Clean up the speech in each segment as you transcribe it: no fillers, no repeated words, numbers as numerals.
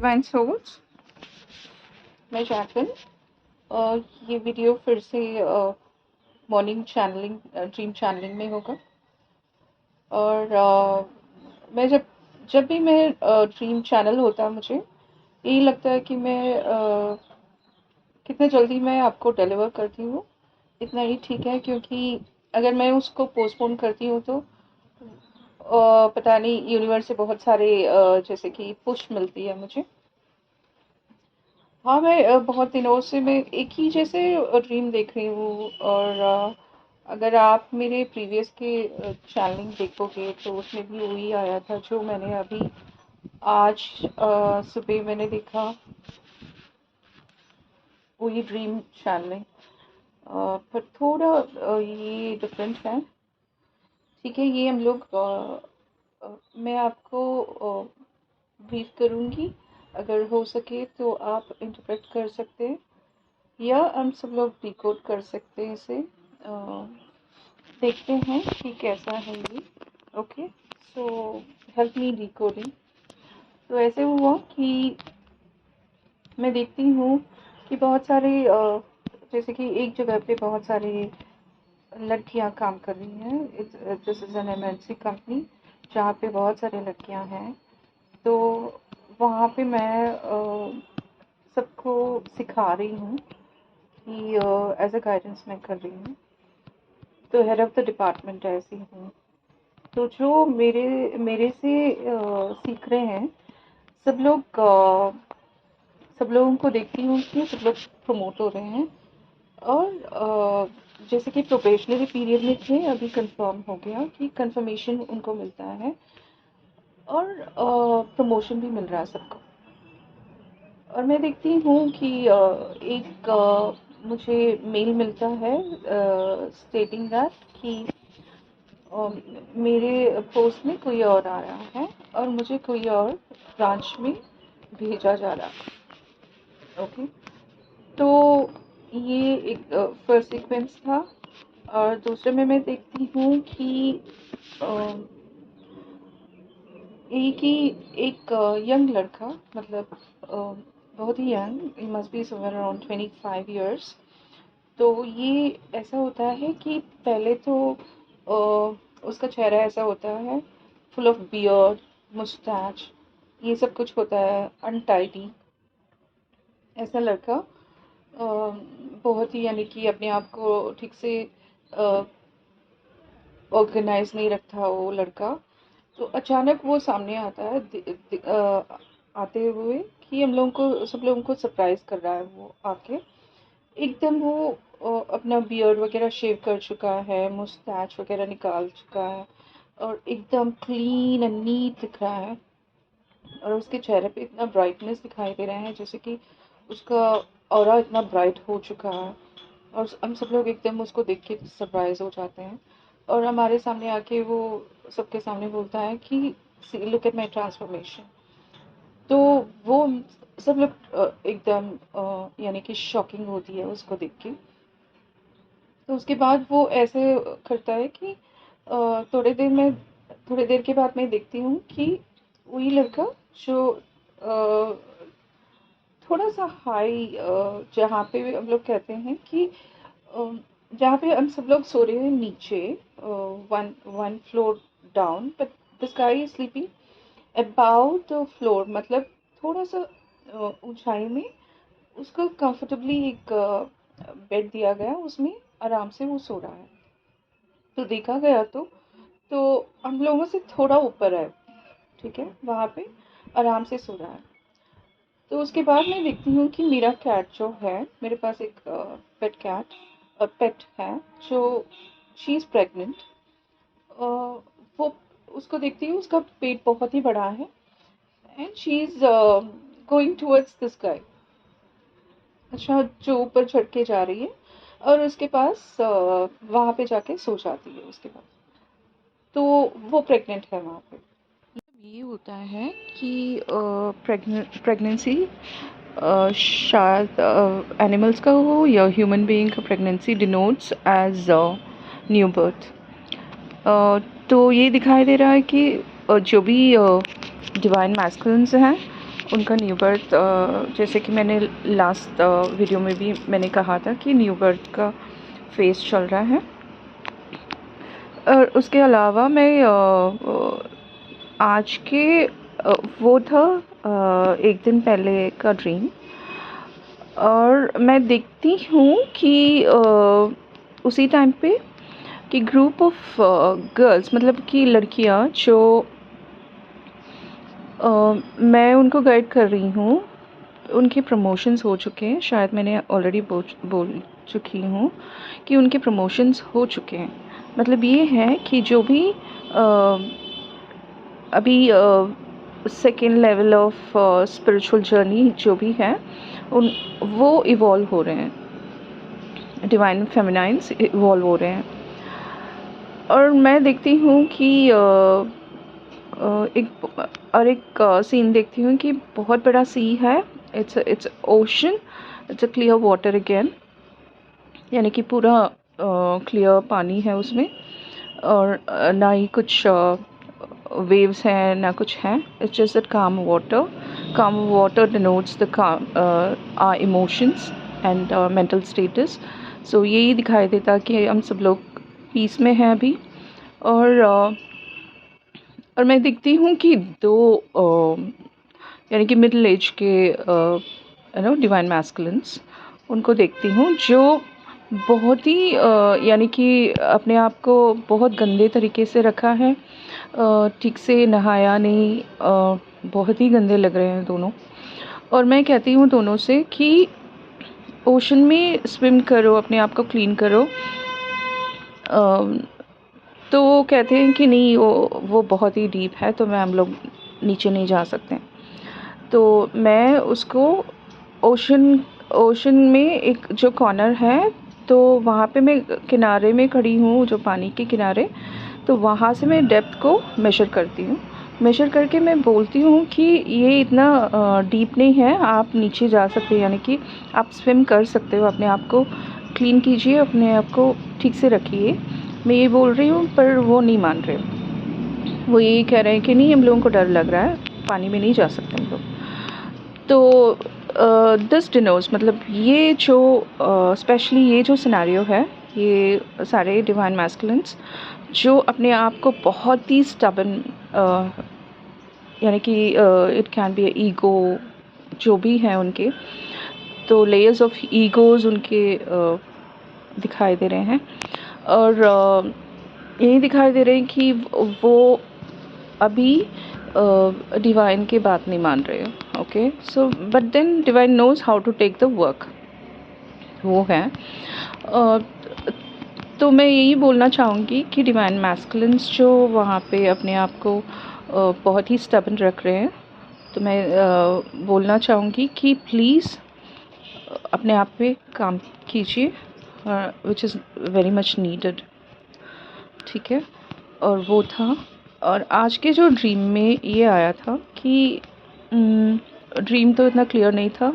Divine souls, मैं Jacqueline. ये video फिर से मॉर्निंग चैनलिंग, ड्रीम चैनलिंग में होगा। और मैं जब जब भी मैं ड्रीम चैनल होता है, मुझे यही लगता है कि मैं कितना जल्दी मैं आपको डिलीवर करती हूँ, इतना ही ठीक है। क्योंकि अगर मैं उसको पोस्टपोन करती हूँ तो पता नहीं यूनिवर्स से बहुत सारे जैसे कि पुश मिलती है मुझे। हाँ, मैं बहुत दिनों से मैं एक ही जैसे ड्रीम देख रही हूँ। और अगर आप मेरे प्रीवियस के चैनलिंग देखोगे तो उसमें भी वही आया था जो मैंने अभी आज सुबह मैंने देखा, वही ड्रीम चैनलिंग। पर थोड़ा ये डिफरेंट है। ठीक है, ये हम लोग मैं आपको ब्रीफ करूँगी, अगर हो सके तो आप इंटरप्रेट कर सकते हैं या हम सब लोग डिकोड कर सकते हैं इसे। देखते हैं कि कैसा है ये। Okay, so help me decoding. तो ऐसे हुआ कि मैं देखती हूँ कि बहुत सारे जैसे कि एक जगह पे बहुत सारे लड़कियां काम कर रही हैं। This is an MNC company जहाँ पे बहुत सारी लड़कियां हैं। तो वहाँ पे मैं सबको सिखा रही हूँ कि एज अ गाइडेंस मैं कर रही हूँ। तो हेड ऑफ़ द डिपार्टमेंट ऐसी हूँ। तो जो मेरे मेरे से सीख रहे हैं सब लोग, सब लोगों को देखती हूँ कि सब लोग प्रमोट हो रहे हैं। और जैसे कि प्रोबेशनरी पीरियड में थे, अभी कंफर्म हो गया कि कंफर्मेशन उनको मिलता है और प्रमोशन भी मिल रहा है सबको। और मैं देखती हूँ कि एक मुझे मेल मिलता है स्टेटिंग दैट कि मेरे पोस्ट में कोई और आ रहा है और मुझे कोई और ब्रांच में भेजा जा रहा है। ओके, तो ये एक फर्स्ट सीक्वेंस था। और दूसरे में मैं देखती हूँ कि अ, एक ही एक यंग लड़का, मतलब बहुत ही young, he must be somewhere around 25 years। तो ये ऐसा होता है कि पहले तो उसका चेहरा ऐसा होता है, फुल ऑफ बियर्ड, मुस्टैच, ये सब कुछ होता है, अनटाइडी ऐसा लड़का। बहुत ही, यानी कि अपने आप को ठीक से ऑर्गेनाइज नहीं रखता वो लड़का। तो अचानक वो सामने आता है आते हुए कि हम लोगों को, सब लोगों को सरप्राइज कर रहा है। वो आके एकदम वो अपना बियर्ड वगैरह शेव कर चुका है, मुस्टैच वगैरह निकाल चुका है और एकदम क्लीन एंड नीट दिख रहा है। और उसके चेहरे पे इतना ब्राइटनेस दिखाई दे रहा है, जैसे कि उसका ऑरा इतना ब्राइट हो चुका है। और हम सब लोग एकदम उसको देख के सरप्राइज हो जाते हैं। और हमारे सामने आके वो सबके सामने बोलता है कि लुक एट माई ट्रांसफॉर्मेशन। तो वो सब लोग एकदम यानी कि शॉकिंग होती है उसको देख के। तो उसके बाद वो ऐसे करता है कि थोड़ी देर में, थोड़ी देर के बाद मैं देखती हूँ कि वही लड़का जो थोड़ा सा हाई, जहाँ पे हम लोग कहते हैं कि जहाँ पे हम सब लोग सो रहे हैं नीचे, one one floor down, but this guy is sleeping about the floor, मतलब थोड़ा सा ऊंचाई में उसको कंफर्टेबली एक बेड दिया गया, उसमें आराम से वो सो रहा है। तो देखा गया तो हम लोगों से थोड़ा ऊपर है, ठीक है, वहाँ पे आराम से सो रहा है। तो उसके बाद मैं देखती हूँ कि मेरा कैट जो है, मेरे पास एक पेट कैट, पेट है जो, शी इज़ प्रेग्नेंट। वो, उसको देखती हूँ, उसका पेट बहुत ही बड़ा है and she is going towards this guy. अच्छा, जो ऊपर चढ़ के जा रही है और उसके पास वहाँ पे जाके सो जाती है उसके बाद। तो वो प्रेग्नेंट है वहाँ पे। ये होता है कि प्रेगनेंसी शायद एनिमल्स का हो या ह्यूमन बीइंग का, pregnancy denotes as new birth. तो ये दिखाई दे रहा है कि जो भी डिवाइन मैस्कुलिन्स हैं उनका न्यू बर्थ, जैसे कि मैंने लास्ट वीडियो में भी मैंने कहा था कि न्यू बर्थ का फेस चल रहा है। और उसके अलावा मैं आज के वो था एक दिन पहले का ड्रीम, और मैं देखती हूँ कि उसी टाइम पे कि ग्रुप ऑफ गर्ल्स, मतलब कि लड़कियाँ जो मैं उनको गाइड कर रही हूँ, उनके प्रमोशंस हो चुके हैं। शायद मैंने ऑलरेडी बोल चुकी हूँ कि उनके प्रमोशंस हो चुके हैं। मतलब ये है कि जो भी अभी second level of spiritual journey जो भी है, उन वो इवॉल्व हो रहे हैं, डिवाइन फेमिनाइंस इवॉल्व हो रहे हैं। और मैं देखती हूँ कि एक सीन देखती हूँ कि बहुत बड़ा सी है, it's ocean, it's a clear water again, यानी कि पूरा क्लियर पानी है उसमें, और ना ही कुछ वेव्स हैं ना कुछ है, it's just that calm water denotes the calm our emotions and mental status। सो यही दिखाई देता कि हम सब लोग पीस में हैं अभी। और मैं देखती हूँ कि दो यानी कि मिडिल एज के डिवाइन मैस्कुलिन्स, उनको देखती हूँ जो बहुत ही यानी कि अपने आप को बहुत गंदे तरीके से रखा है, ठीक से नहाया नहीं, बहुत ही गंदे लग रहे हैं दोनों। और मैं कहती हूँ दोनों से कि ओशन में स्विम करो, अपने आप को क्लीन करो। तो वो कहते हैं कि नहीं, वो बहुत ही डीप है, तो मैं हम लोग नीचे नहीं जा सकते। तो मैं उसको ओशन में एक जो कॉर्नर है, तो वहाँ पे मैं किनारे में खड़ी हूँ, जो पानी के किनारे, तो वहाँ से मैं डेप्थ को मेजर करती हूँ। मेजर करके मैं बोलती हूँ कि ये इतना डीप नहीं है, आप नीचे जा सकते हैं, यानी कि आप स्विम कर सकते हो, अपने आप को क्लीन कीजिए, अपने आप को ठीक से रखिए। मैं ये बोल रही हूँ, पर वो नहीं मान रहे। वो यही कह रहे हैं कि नहीं, हम लोगों को डर लग रहा है, पानी में नहीं जा सकते हम लोग। तो दिस डिनोट्स, मतलब ये जो स्पेशली ये जो सिनेरियो है, ये सारे डिवाइन मैस्कुलिन्स जो अपने आप को बहुत ही स्टबन, यानी कि इट कैन बी ईगो, जो भी है उनके, तो लेयर्स ऑफ ईगोज़ उनके दिखाई दे रहे हैं। और यही दिखाई दे रहे हैं कि वो अभी डिवाइन की बात नहीं मान रहे। Okay, so but then divine knows how to take the work, वो है। तो मैं यही बोलना चाहूँगी कि डिवाइन मैस्कुलिन्स जो वहाँ पे अपने आप को बहुत ही स्टबन रख रहे हैं, तो मैं बोलना चाहूँगी कि प्लीज़ अपने आप पे काम कीजिए, which is very much needed. ठीक है, और वो था। और आज के जो ड्रीम में ये आया था कि ड्रीम तो इतना क्लियर नहीं था,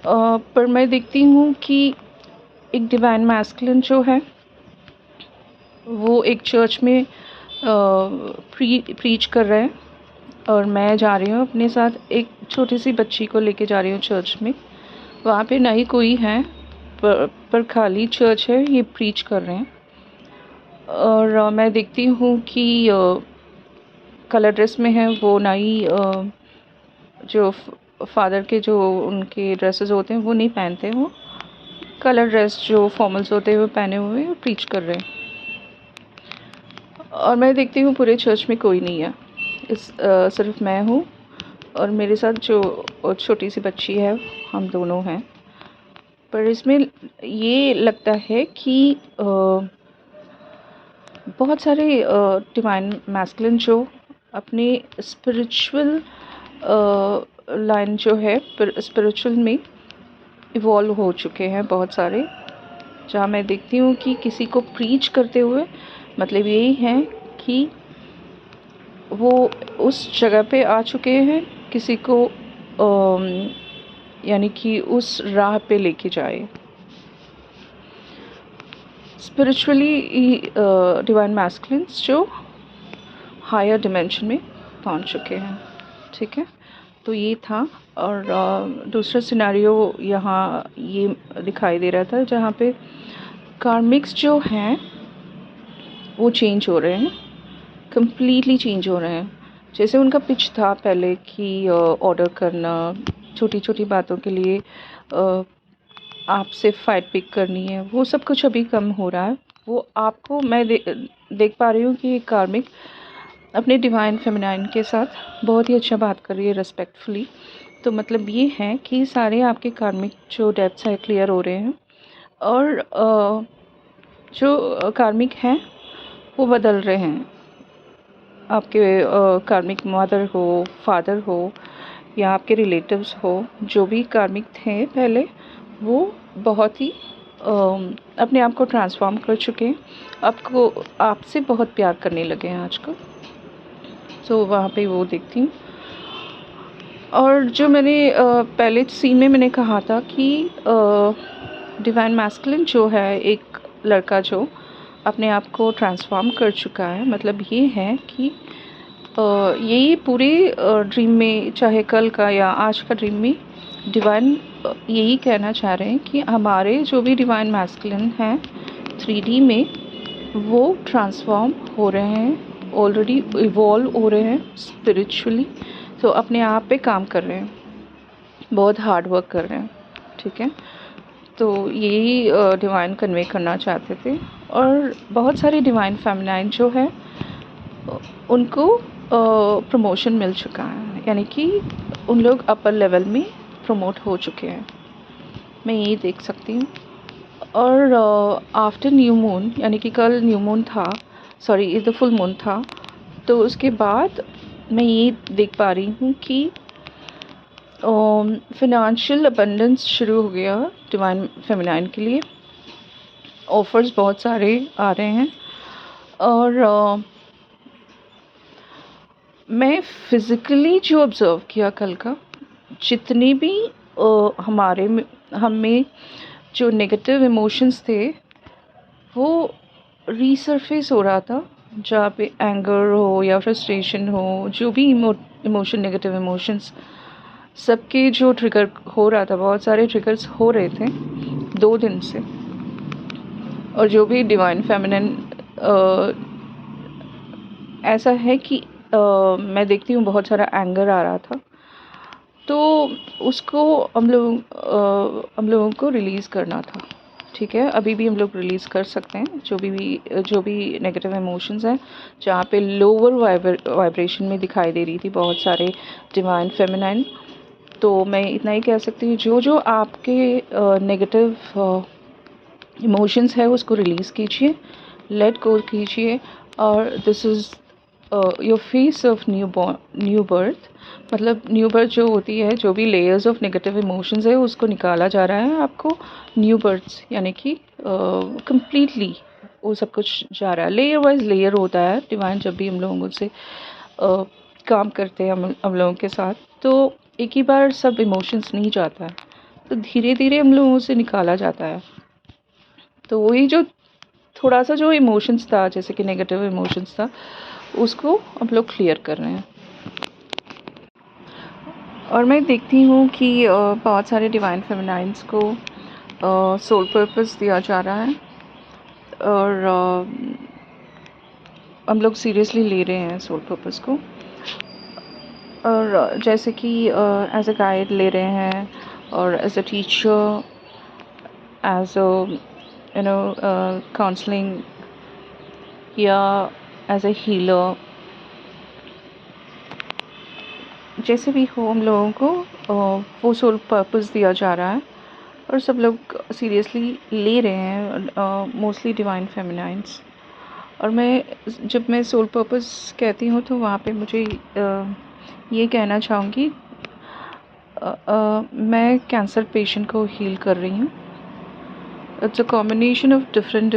पर मैं देखती हूँ कि एक डिवाइन मैस्कुलिन जो है, वो एक चर्च में प्रीच कर रहे हैं, और मैं जा रही हूँ अपने साथ एक छोटी सी बच्ची को लेके जा रही हूँ चर्च में। वहाँ पे ना ही कोई है, पर खाली चर्च है, ये प्रीच कर रहे हैं। और मैं देखती हूँ कि कलर ड्रेस में है वो, ना ही जो फादर के जो उनके ड्रेसेस होते हैं वो नहीं पहनते, वो कलर ड्रेस जो फॉर्मल्स होते हैं वो पहने हुए प्रीच कर रहे हैं। और मैं देखती हूँ पूरे चर्च में कोई नहीं है, सिर्फ मैं हूँ और मेरे साथ जो छोटी सी बच्ची है, हम दोनों हैं। पर इसमें ये लगता है कि बहुत सारे डिवाइन मैस्कुलिन जो अपने स्पिरिचुअल लाइन जो है, स्पिरिचुअल में इवॉल्व हो चुके हैं बहुत सारे, जहाँ मैं देखती हूँ कि किसी को प्रीच करते हुए, मतलब यही है कि वो उस जगह पे आ चुके हैं, किसी को यानी कि उस राह पे लेके जाए। स्पिरिचुअली डिवाइन मैस्कुलिन्स जो हायर डिमेंशन में पहुंच चुके हैं। ठीक है, तो ये था। और दूसरा सिनेरियो यहाँ ये दिखाई दे रहा था जहाँ पे कार्मिक्स जो हैं वो चेंज हो रहे हैं, कम्प्लीटली चेंज हो रहे हैं। जैसे उनका पिच था पहले कि ऑर्डर करना, छोटी छोटी बातों के लिए आपसे फाइट पिक करनी है, वो सब कुछ अभी कम हो रहा है। वो आपको मैं देख पा रही हूँ कि कार्मिक अपने डिवाइन फेमिनाइन के साथ बहुत ही अच्छा बात कर रही है, रिस्पेक्टफुली। तो मतलब ये है कि सारे आपके कार्मिक जो डेप्थ्स है क्लियर हो रहे हैं, और जो कार्मिक हैं वो बदल रहे हैं। आपके कार्मिक मदर हो, फादर हो, या आपके रिलेटिव्स हो, जो भी कार्मिक थे पहले, वो बहुत ही अपने आप को ट्रांसफॉर्म कर चुके हैं, आपको आपसे बहुत प्यार करने लगे हैं आजकल। सो वहाँ पे वो देखती हूँ। और जो मैंने पहले सीन में मैंने कहा था कि डिवाइन मैस्कुलिन जो है, एक लड़का जो अपने आप को ट्रांसफॉर्म कर चुका है, मतलब ये है कि यही पूरे ड्रीम में, चाहे कल का या आज का ड्रीम में, डिवाइन यही कहना चाह रहे हैं कि हमारे जो भी डिवाइन मैस्कुलिन हैं 3D में, वो ट्रांसफॉर्म हो रहे हैं, ऑलरेडी इवॉल्व हो रहे हैं स्पिरिचुअली। तो अपने आप पे काम कर रहे हैं, बहुत हार्ड वर्क कर रहे हैं, ठीक है। तो यही डिवाइन कन्वे करना चाहते थे। और बहुत सारी डिवाइन फेमिनाइन जो है उनको प्रमोशन मिल चुका है, यानी कि उन लोग अपर लेवल में प्रमोट हो चुके हैं, मैं यही देख सकती हूँ। और आफ्टर न्यू मून, यानी कि कल न्यू मून था, सॉरी ये तो फुल मून था, तो उसके बाद मैं ये देख पा रही हूँ कि फिनेंशियल अबंडेंस शुरू हो गया डिवाइन फेमिनाइन के लिए। ऑफ़र्स बहुत सारे आ रहे हैं। और मैं फ़िज़िकली जो ऑब्ज़र्व किया कल का, जितनी भी हमारे में हम में जो नेगेटिव इमोशंस थे, वो रीसरफेस हो रहा था। जहाँ पे एंगर हो या फ्रस्ट्रेशन हो, जो भी इमोशन, नेगेटिव इमोशंस, सबके जो ट्रिगर हो रहा था, बहुत सारे ट्रिगर्स हो रहे थे 2 दिन से। और जो भी डिवाइन फेमिनिन ऐसा है कि मैं देखती हूँ बहुत सारा एंगर आ रहा था, तो उसको हम लोगों को रिलीज़ करना था, ठीक है। अभी भी हम लोग रिलीज़ कर सकते हैं जो भी नेगेटिव इमोशंस हैं, जहाँ पे लोअर वाइब्रेशन में दिखाई दे रही थी बहुत सारे डिवाइन फेमिनाइन। तो मैं इतना ही कह सकती हूँ, जो आपके नेगेटिव इमोशंस है उसको रिलीज़ कीजिए, लेट गो कीजिए। और this is your face of new birth. मतलब न्यू बर्थ जो होती है, जो भी लेयर्स ऑफ नेगेटिव इमोशंस है उसको निकाला जा रहा है आपको न्यू बर्थ, यानी कि कम्प्लीटली वो सब कुछ जा रहा है। लेयर वाइज लेयर होता है डिवाइन, जब भी हम लोगों से काम करते हैं हम लोगों के साथ, तो एक ही बार सब इमोशंस नहीं जाता है, तो धीरे धीरे हम लोगों से निकाला जाता है। तो वही जो थोड़ा सा जो इमोशंस था, जैसे कि नेगेटिव इमोशंस था, उसको हम लोग क्लियर कर रहे हैं। और मैं देखती हूँ कि बहुत सारे डिवाइन फेमिनाइंस को सोल पर्पस दिया जा रहा है, और हम लोग सीरियसली ले रहे हैं सोल पर्पस को। और जैसे कि एज अ गाइड ले रहे हैं, और as a teacher, as a counselling, या एज अ हीलर, जैसे भी हो हम लोगों को वो सोल पर्पस दिया जा रहा है, और सब लोग सीरियसली ले रहे हैं, मोस्टली डिवाइन फेमिनाइंस। और जब मैं सोल पर्पस कहती हूँ तो वहाँ पे मुझे ये कहना चाहूँगी, मैं कैंसर पेशेंट को हील कर रही हूँ। It's a combination of different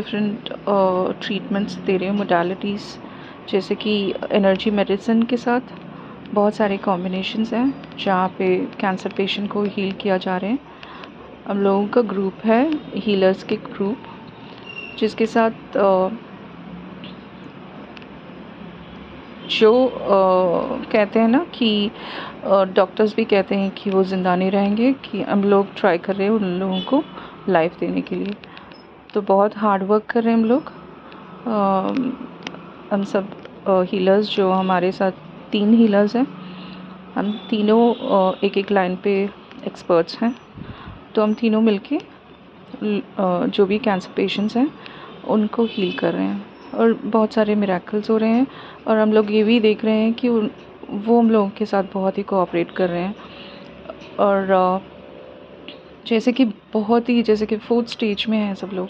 treatments दे रही हूँ, मोडालिटीज़, जैसे कि एनर्जी मेडिसिन के साथ बहुत सारे कॉम्बिनेशंस हैं जहाँ पे कैंसर पेशेंट को हील किया जा रहे हैं। हम लोगों का ग्रुप है, हीलर्स के ग्रुप, जिसके साथ जो कहते हैं ना कि डॉक्टर्स भी कहते हैं कि वो ज़िंदा नहीं रहेंगे, कि हम लोग ट्राई कर रहे हैं उन लोगों को लाइफ देने के लिए। तो बहुत हार्ड वर्क कर रहे हैं हम लोग। हम सब हीलर्स जो हमारे साथ 3 हीलर्स हैं, हम तीनों एक एक लाइन पे एक्सपर्ट्स हैं। तो हम तीनों मिलके जो भी कैंसर पेशेंट्स हैं उनको हील कर रहे हैं और बहुत सारे मिरेकल्स हो रहे हैं। और हम लोग ये भी देख रहे हैं कि वो हम लोगों के साथ बहुत ही कोऑपरेट कर रहे हैं। और जैसे कि बहुत ही जैसे कि 4th स्टेज में हैं सब लोग,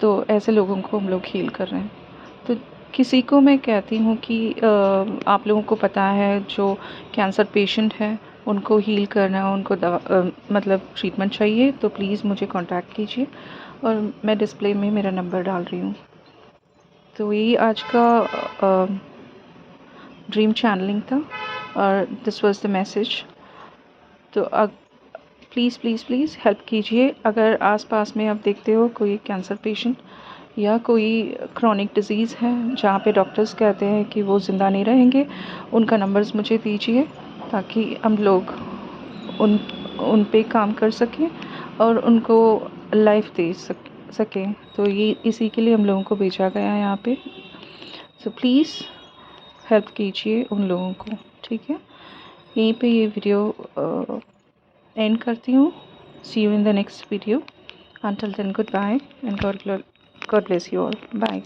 तो ऐसे लोगों को हम लोग हील कर रहे हैं। तो किसी को मैं कहती हूँ कि आप लोगों को पता है जो कैंसर पेशेंट है उनको हील करना, उनको दवा मतलब ट्रीटमेंट चाहिए, तो प्लीज़ मुझे कांटेक्ट कीजिए और मैं डिस्प्ले में मेरा नंबर डाल रही हूँ। तो यही आज का ड्रीम चैनलिंग था और दिस वाज द मैसेज। तो प्लीज़ प्लीज़ प्लीज़ हेल्प कीजिए। अगर आसपास में आप देखते हो कोई कैंसर पेशेंट या कोई क्रॉनिक डिज़ीज़ है जहाँ पे डॉक्टर्स कहते हैं कि वो ज़िंदा नहीं रहेंगे, उनका नंबर्स मुझे दीजिए ताकि हम लोग उन पे काम कर सकें और उनको लाइफ दे सकें। तो ये इसी के लिए हम लोगों को भेजा गया है यहाँ पे। सो प्लीज़ हेल्प कीजिए उन लोगों को, ठीक है। यहीं पे ये वीडियो एंड करती हूँ। See you in the next video. Until then, goodbye and God bless you all. Bye.